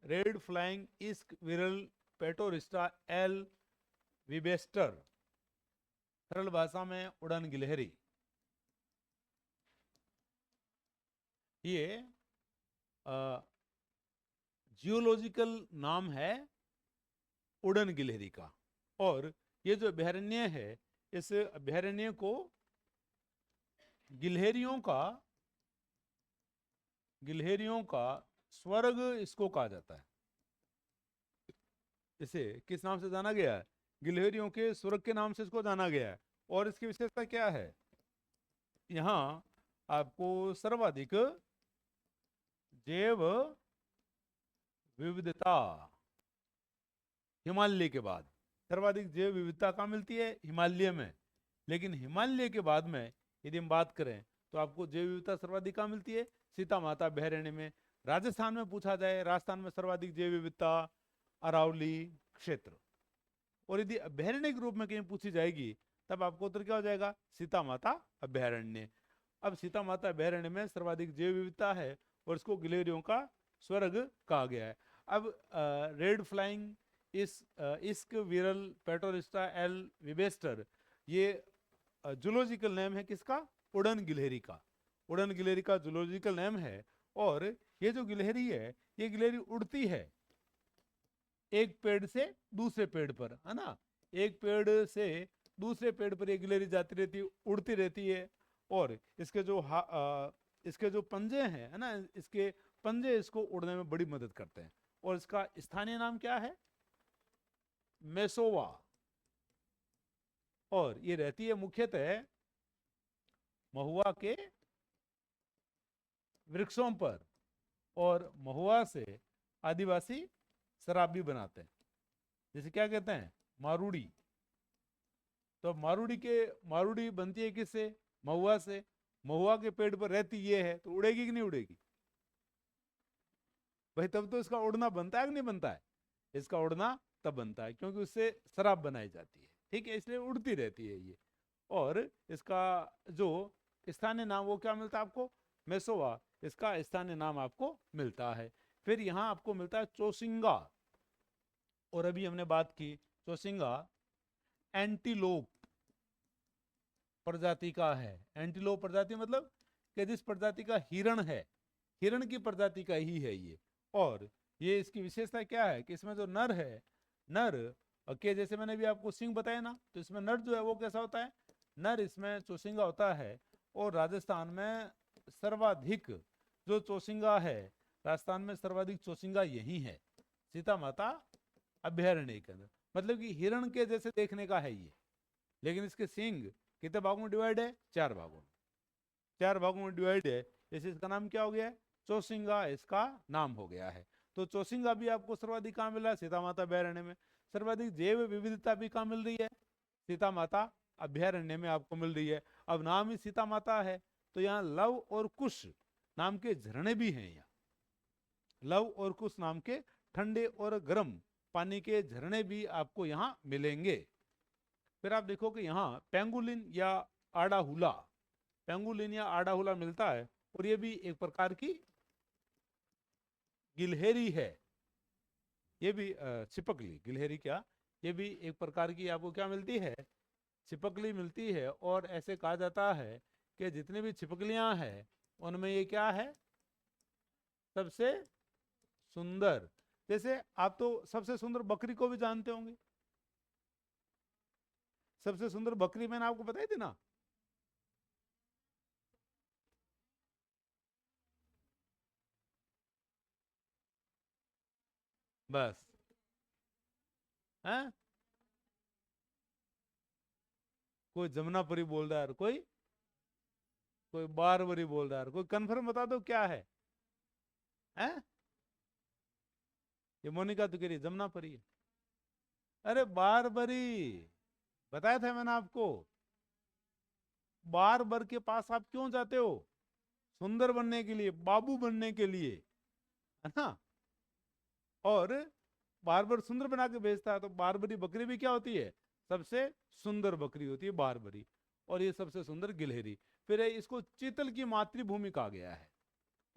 रेड फ्लाइंग इस्क विरल पेटोरिस्टा एल विबेस्टर, सरल भाषा में उड़न गिलहरी। ये जियोलॉजिकल नाम है उड़न गिलहरी का। और ये जो अभ्यारण्य है, इस अभ्यारण्य को गिलहरियों का स्वर्ग इसको कहा जाता है। इसे किस नाम से जाना गया है, गिलहरियों के स्वर्ग के नाम से इसको जाना गया है। और इसकी विशेषता क्या है, यहाँ आपको सर्वाधिक जैव विविधता, हिमालय के बाद सर्वाधिक जैव विविधता कहाँ मिलती है, हिमालय में। लेकिन हिमालय के बाद में यदि हम बात करें तो आपको जैव विविधता सर्वाधिक कहाँ मिलती है, सीता माता अभ्यारण्य में। राजस्थान में पूछा जाए, राजस्थान में सर्वाधिक जैव विविधता अरावली क्षेत्र। और यदि अभ्यारण्य के रूप में कहीं पूछी जाएगी तब आपको उत्तर क्या हो जाएगा, सीता माता अभ्यारण्य। अब सीता माता अभ्यारण्य में सर्वाधिक जैव विविधता है और इसको गिलहरियों का स्वर्ग कहा गया है। अब रेड फ्लाइंग इस्क विरल पेटोरिस्टा एल विबेस्टर, ये जूलॉजिकल नेम है किसका, उड़न गिलहरी का। उड़न गिलहरी का जूलॉजिकल नेम है। और ये जो गिलहरी है, ये गिलहरी उड़ती है एक पेड़ से दूसरे पेड़ पर, है ना। एक पेड़ से दूसरे पेड़ पर ये गिलहरी जाती रहती है, उड़ती रहती है। और इसके जो पंजे हैं, है ना, इसके पंजे इसको उड़ने में बड़ी मदद करते हैं। और इसका स्थानीय नाम क्या है, मेसोवा। और ये रहती है मुख्यतः महुआ के वृक्षों पर। और महुआ से आदिवासी शराब भी बनाते हैं, जैसे क्या कहते हैं, मारूड़ी। तो मारूड़ी बनती है किससे, महुआ से। महुआ के पेड़ पर रहती ये है तो उड़ेगी कि नहीं उड़ेगी भाई, तब तो इसका उड़ना बनता है कि नहीं बनता है, इसका उड़ना तब बनता है क्योंकि उससे शराब बनाई जाती है। ठीक है, इसलिए उड़ती रहती है ये। और इसका जो स्थानीय नाम वो क्या मिलता है आपको, मेसोवा, इसका स्थानीय नाम आपको मिलता है। फिर यहाँ आपको मिलता है चौसिंगा। और अभी हमने बात की, चौसिंगा एंटीलोप प्रजाति का है। एंटीलोप प्रजाति मतलब कि जिस प्रजाति का हिरण है, हिरण की प्रजाति का ही है ये। और ये इसकी विशेषता क्या है कि इसमें जो नर है, नर के जैसे मैंने भी आपको सिंह बताया ना, तो इसमें नर जो है वो कैसा होता है, नर इसमें चौसिंगा होता है। और राजस्थान में सर्वाधिक जो चौसिंगा है, राजस्थान में सर्वाधिक चौसिंगा यही है, सीता माता अभ्यारण्य के अंदर। मतलब कि हिरण के जैसे देखने का है ये, लेकिन इसके सींग कितने भागों में डिवाइड है, 4 भागों में, 4 भागों में डिवाइड है। जैसे इसका नाम क्या हो गया है, चौसिंगा इसका नाम हो गया है। तो चौसिंगा भी आपको सर्वाधिक कहाँ मिला है, सीता माता अभ्यारण्य में। सर्वाधिक जैव विविधता भी कहाँ मिल रही है, सीता माता अभ्यारण्य में आपको मिल रही है। अब नाम ही सीता माता है तो यहाँ लव और कुश नाम के झरने भी हैं। यहाँ लव और कुश नाम के ठंडे और गर्म पानी के झरने भी आपको यहाँ मिलेंगे। फिर आप देखो कि यहाँ पेंगुलिन या आड़ाहुला, पेंगुलिन या आड़ाहुला मिलता है। और ये भी एक प्रकार की गिलहरी है, ये भी छिपकली, गिलहरी क्या, ये भी एक प्रकार की आपको क्या मिलती है, छिपकली मिलती है। और ऐसे कहा जाता है कि जितनी भी छिपकलियां हैं उनमें ये क्या है, सबसे सुंदर। जैसे आप तो सबसे सुंदर बकरी को भी जानते होंगे, सबसे सुंदर बकरी मैंने आपको बताई थी ना, बस है। कोई जमुनापुरी बोल रहा है, कोई बारबरी बोल रहा है, कोई कंफर्म बता दो क्या है, हैं? ये मोनिका तो कह रही है जमुनापुरी है। अरे बारबरी, बताया था मैंने आपको, बारबर के पास आप क्यों जाते हो, सुंदर बनने के लिए, बाबू बनने के लिए, है ना। और बारबर सुंदर बना के भेजता है, तो बारबरी बकरी भी क्या होती है, सबसे सुंदर बकरी होती है बारबरी। और ये सबसे सुंदर गिलहरी। फिर इसको चीतल की मातृभूमि कहा गया है।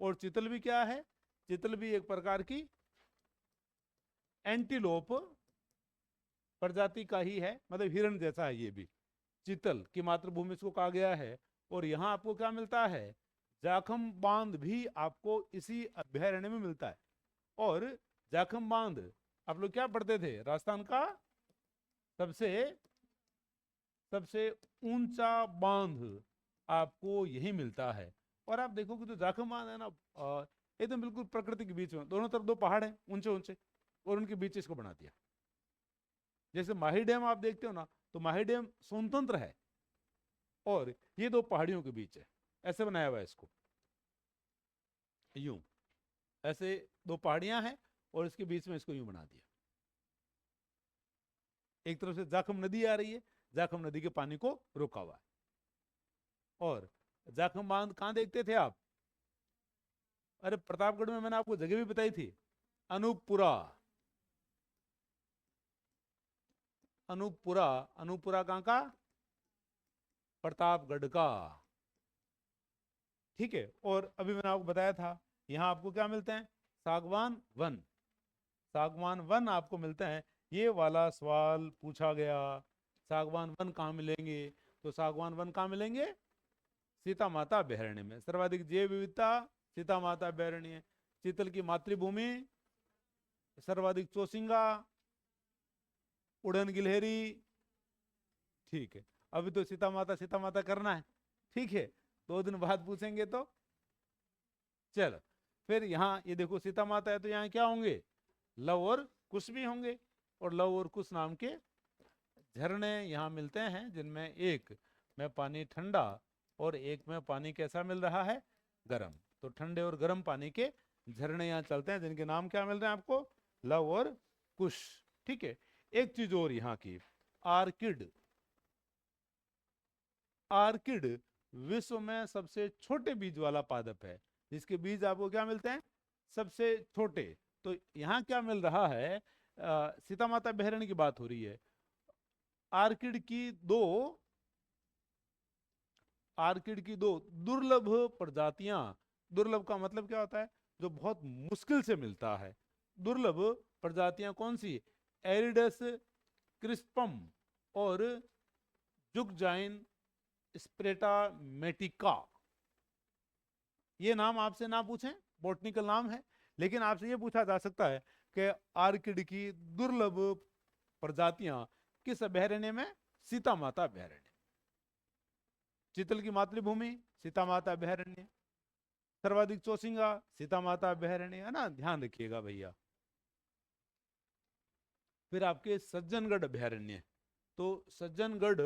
और चीतल भी क्या है, चीतल भी एक प्रकार की एंटीलोप प्रजाति का ही है, मतलब हिरण जैसा है ये भी, चीतल की मातृभूमि इसको कहा गया है। और यहाँ आपको क्या मिलता है, जाखम बांध भी आपको इसी अभयारण्य में मिलता है। और जाखम बांध आप लोग क्या पढ़ते थे, राजस्थान का सबसे सबसे ऊंचा बांध आपको यही मिलता है। और आप देखोगे तो जाखम बांध है ना, एकदम बिल्कुल प्रकृति के बीच में, दोनों तरफ दो पहाड़ हैं ऊंचे ऊंचे, और उनके बीच इसको बना दिया। जैसे माही डैम आप देखते हो ना, तो माही डैम स्वतंत्र है और ये दो पहाड़ियों के बीच है, ऐसे बनाया हुआ है इसको, यूं, ऐसे दो पहाड़ियां हैं और इसके बीच में इसको यूं बना दिया। एक तरफ से जाखम नदी आ रही है, जाखम नदी के पानी को रोका हुआ है। और जाखम बांध कहां देखते थे आप, अरे प्रतापगढ़ में मैंने आपको जगह भी बताई थी, अनूपपुरा, अनूपपुरा, अनूपपुरा कहां का, प्रतापगढ़ का, ठीक है। और अभी मैंने आपको बताया था यहाँ आपको क्या मिलते हैं, सागवान वन, सागवान वन आपको मिलते हैं। ये वाला सवाल पूछा गया, सागवान वन कहाँ मिलेंगे, तो सागवान वन कहाँ मिलेंगे, सीता माता अभ्यारण्य में। सर्वाधिक जैव विविधता सीता माता अभ्यारण्य है। चीतल की मातृभूमि, सर्वाधिक चौसिंगा, उड़न गिलहरी, ठीक है। अभी तो सीता माता करना है, ठीक है, 2 दिन बाद पूछेंगे तो। चलो, फिर यहाँ ये देखो सीता माता है, तो यहाँ क्या होंगे, लव और कुश भी होंगे। और लव और कुश नाम के झरने यहाँ मिलते हैं, जिनमें एक में पानी ठंडा और एक में पानी कैसा मिल रहा है, गर्म। तो ठंडे और गर्म पानी के झरने यहाँ चलते हैं, जिनके नाम क्या मिल रहे हैं आपको, लव और कुश, ठीक है। एक चीज और यहाँ की, आर्किड, आर्किड विश्व में सबसे छोटे बीज वाला पादप है, जिसके बीज आपको क्या मिलते हैं, सबसे छोटे। तो यहाँ क्या मिल रहा है, सीता माता अभ्यारण्य की बात हो रही है। आर्किड की दो, आर्किड की दो दुर्लभ प्रजातियां, दुर्लभ का मतलब क्या होता है, जो बहुत मुश्किल से मिलता है, दुर्लभ प्रजातियां कौन सी, एरिडस क्रिस्पम और जुगजाइन स्प्रेटामेटिका। ये नाम आपसे ना पूछें, बॉटनिकल नाम है, लेकिन आपसे ये पूछा जा सकता है कि आर्किड की दुर्लभ प्रजातियां किस अभयारण्य में, सीता माता अभयारण्य। चीतल की मातृभूमि सीता माता अभयारण्य, सर्वाधिक चौसिंगा सीता माता अभयारण्य, है ना, ध्यान रखिएगा भैया। फिर आपके सज्जनगढ़ अभयारण्य, तो सज्जनगढ़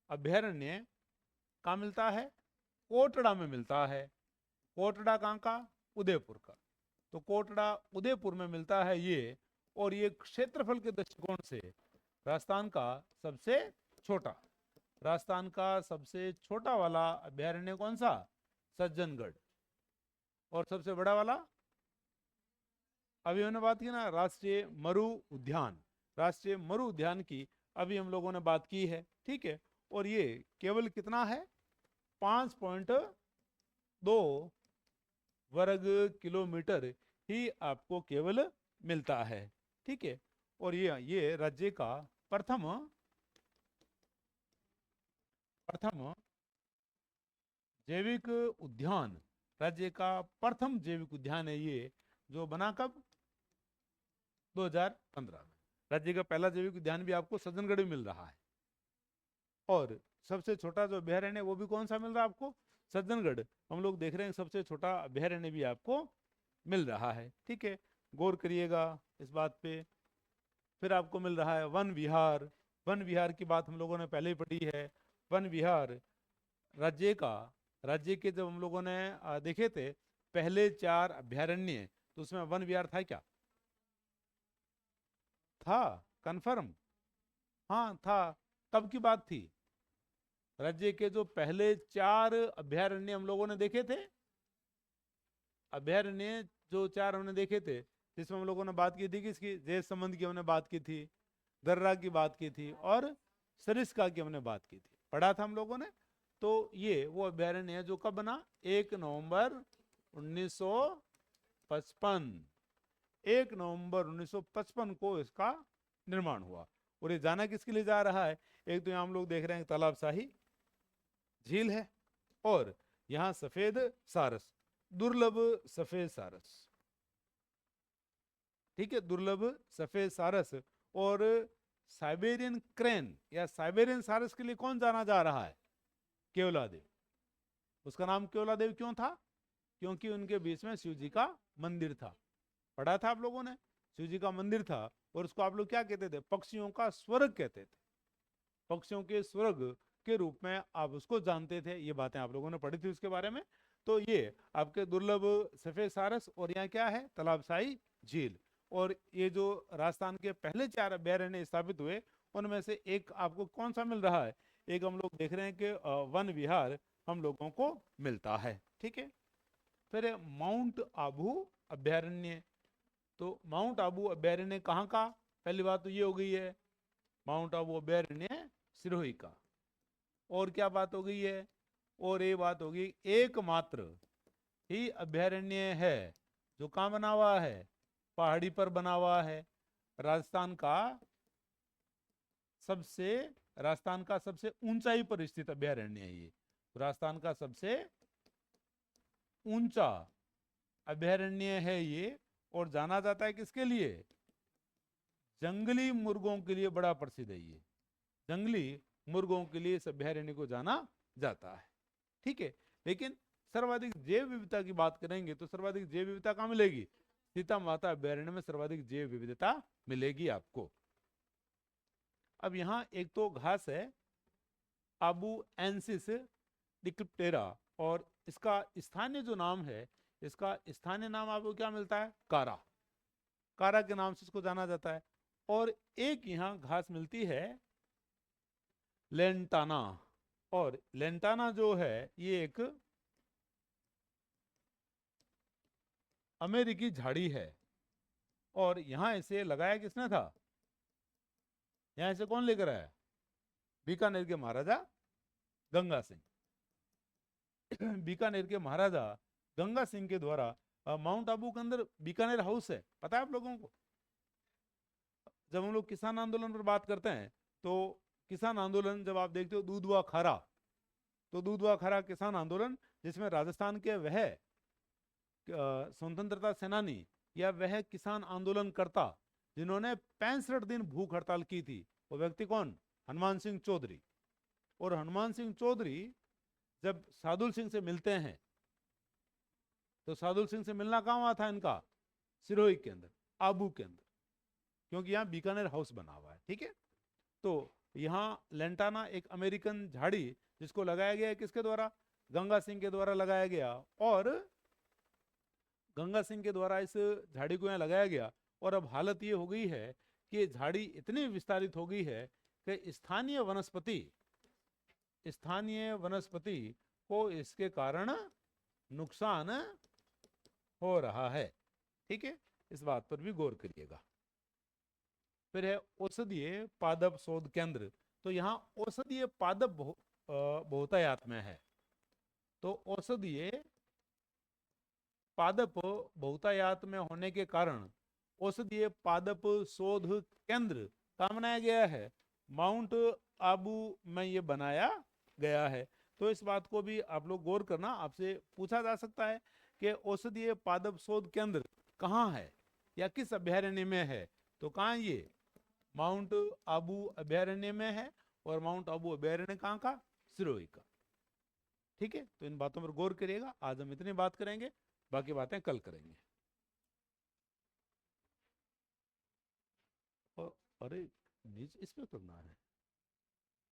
अभयारण्य कहाँ मिलता है, कोटड़ा में मिलता है। कोटड़ा कहाँ का, उदयपुर का। तो कोटड़ा उदयपुर में मिलता है ये। और ये क्षेत्रफल के दृष्टिकोण से राजस्थान का सबसे छोटा, राजस्थान का सबसे छोटा वाला अभयारण्य कौन सा, सज्जनगढ़। और सबसे बड़ा वाला, अभी हमने बात की ना, राष्ट्रीय मरु उद्यान, राष्ट्रीय मरु उद्यान की अभी हम लोगों ने बात की है, ठीक है। और ये केवल कितना है, 5.2 वर्ग किलोमीटर ही आपको केवल मिलता है। ठीक है, और ये राज्य का प्रथम प्रथम जैविक उद्यान, राज्य का प्रथम जैविक उद्यान है ये, जो बना कब? 2015 में। राज्य का पहला जैविक उद्यान भी आपको सज्जनगढ़ में मिल रहा है, और सबसे छोटा जो अभयारण्य वो भी कौन सा मिल रहा है आपको? सज्जनगढ़। हम लोग देख रहे हैं सबसे छोटा अभयारण्य भी आपको मिल रहा है। ठीक है, गौर करिएगा इस बात पे। फिर आपको मिल रहा है वन विहार। वन विहार की बात हम लोगों ने पहले ही पढ़ी है। वन विहार राज्य का, राज्य के जब हम लोगों ने देखे थे पहले 4 अभयारण्य, तो उसमें वन विहार था क्या? था, कंफर्म? हाँ था। कब की बात थी? राज्य के जो पहले 4 अभयारण्य हम लोगों ने देखे थे, अभयारण्य जो 4 हमने देखे थे, जिसमें हम लोगों ने बात की थी किसकी? जैव संबंध की हमने बात की थी, दर्रा की बात की थी, और सरिस्का की हमने बात की थी, पढ़ा था हम लोगों ने। तो ये वो अभयारण्य है जो कब बना? 1 नवंबर 1955। 1 नवंबर 1955 को इसका निर्माण हुआ। और ये जाना किसके लिए जा रहा है? एक तो यहाँ हम लोग देख रहे हैं तालाब शाही झील है, और यहाँ सफेद सारस, दुर्लभ सफेद सारस। ठीक है, दुर्लभ सफेद सारस। और साइबेरियन क्रेन या साइबेरियन सारस के लिए कौन जाना जा रहा है? केवलादेव। उसका नाम केवलादेव क्यों था? क्योंकि उनके बीच में शिव जी का मंदिर था, पढ़ा था आप लोगों ने। शिव जी का मंदिर था, और उसको आप लोग क्या कहते थे? पक्षियों का स्वर्ग कहते थे। पक्षियों के स्वर्ग के रूप में आप उसको जानते थे। ये बातें आप लोगों ने पढ़ी थी उसके बारे में। तो ये आपके दुर्लभ सफेद सारस, और यहाँ क्या है? तालाबशाही झील। और ये जो राजस्थान के पहले 4 अभयारण्य स्थापित हुए, उनमें से एक आपको कौन सा मिल रहा है? एक हम लोग देख रहे हैं कि वन विहार हम लोगों को मिलता है। ठीक है, फिर माउंट आबू अभयारण्य। तो माउंट आबू अभयारण्य कहाँ का? पहली बात तो ये हो गई है, माउंट आबू अभयारण्य सिरोही का। और क्या बात हो गई है? और ये बात होगी एकमात्र ही अभयारण्य है जो कहाँ बना हुआ है? पहाड़ी पर बना हुआ है। राजस्थान का सबसे राजस्थान का सबसे ऊंचाई पर स्थित अभयारण्य है ये। राजस्थान का सबसे ऊंचा अभयारण्य है ये, और जाना जाता है किसके लिए? जंगली मुर्गों के लिए बड़ा प्रसिद्ध है ये। जंगली मुर्गों के लिए इस अभयारण्य को जाना जाता है। ठीक है, लेकिन सर्वाधिक जैव विविधता की बात करेंगे तो सर्वाधिक जैव विविधता कहाँ मिलेगी? सीता माता अभयारण्य में सर्वाधिक जैव विविधता मिलेगी आपको। अब यहाँ एक तो घास है आबू एंसिस डिक्रिप्टेरा, और इसका स्थानीय जो नाम है, इसका स्थानीय नाम आपको क्या मिलता है? कारा। कारा के नाम से इसको जाना जाता है। और एक यहाँ घास मिलती है लेंटाना, और लेंटाना जो है ये एक अमेरिकी झाड़ी है। और यहां इसे लगाया किसने था? यहां इसे कौन लेकर आया? बीकानेर के महाराजा गंगा सिंह। बीकानेर के महाराजा गंगा सिंह के द्वारा माउंट आबू के अंदर बीकानेर हाउस है, पता है आप लोगों को? जब हम लोग किसान आंदोलन पर बात करते हैं, तो किसान आंदोलन जब आप देखते हो दूधवा खारा, तो दूधवा खारा किसान आंदोलन, जिसमें राजस्थान के वह स्वतंत्रता सेनानी या वह किसान आंदोलन करता जिन्होंने 65 दिन भूख हड़ताल की थी, वो व्यक्ति कौन? हनुमान सिंह चौधरी। और हनुमान सिंह चौधरी जब सादुल सिंह से मिलते हैं, तो सादुल सिंह से मिलना कहाँ हुआ था इनका? सिरोही के अंदर, आबू के अंदर, क्योंकि यहाँ बीकानेर हाउस बना हुआ है। ठीक है, तो यहाँ लेंटाना एक अमेरिकन झाड़ी, जिसको लगाया गया है किसके द्वारा? गंगा सिंह के द्वारा लगाया गया। और गंगा सिंह के द्वारा इस झाड़ी को यहाँ लगाया गया, और अब हालत ये हो गई है कि झाड़ी इतनी विस्तारित हो गई है कि स्थानीय वनस्पति को इसके कारण नुकसान हो रहा है। ठीक है, इस बात पर भी गौर करिएगा। फिर है औषधीय पादप शोध केंद्र। तो यहाँ औषधीय पादप बहुतायत में है। तो औषधीय पादप बहुतायात में होने के कारण औषधीय पादप शोध केंद्र कहाँ बनाया गया है? माउंट आबू में ये बनाया गया है। तो इस बात को भी आप लोग गौर करना, आपसे पूछा जा सकता है कि औषधीय पादप शोध केंद्र कहाँ है या किस अभ्यारण्य में है। तो कहाँ ये माउंट आबू अभ्यारण्य में है, और माउंट आबू अभ्यारण्य कहाँ का? सिरोही का। ठीक है, तो इन बातों पर गौर करिएगा। आज हम इतनी बात करेंगे, बाकी बातें कल करेंगे। और अरे नीचे इस पे करना है।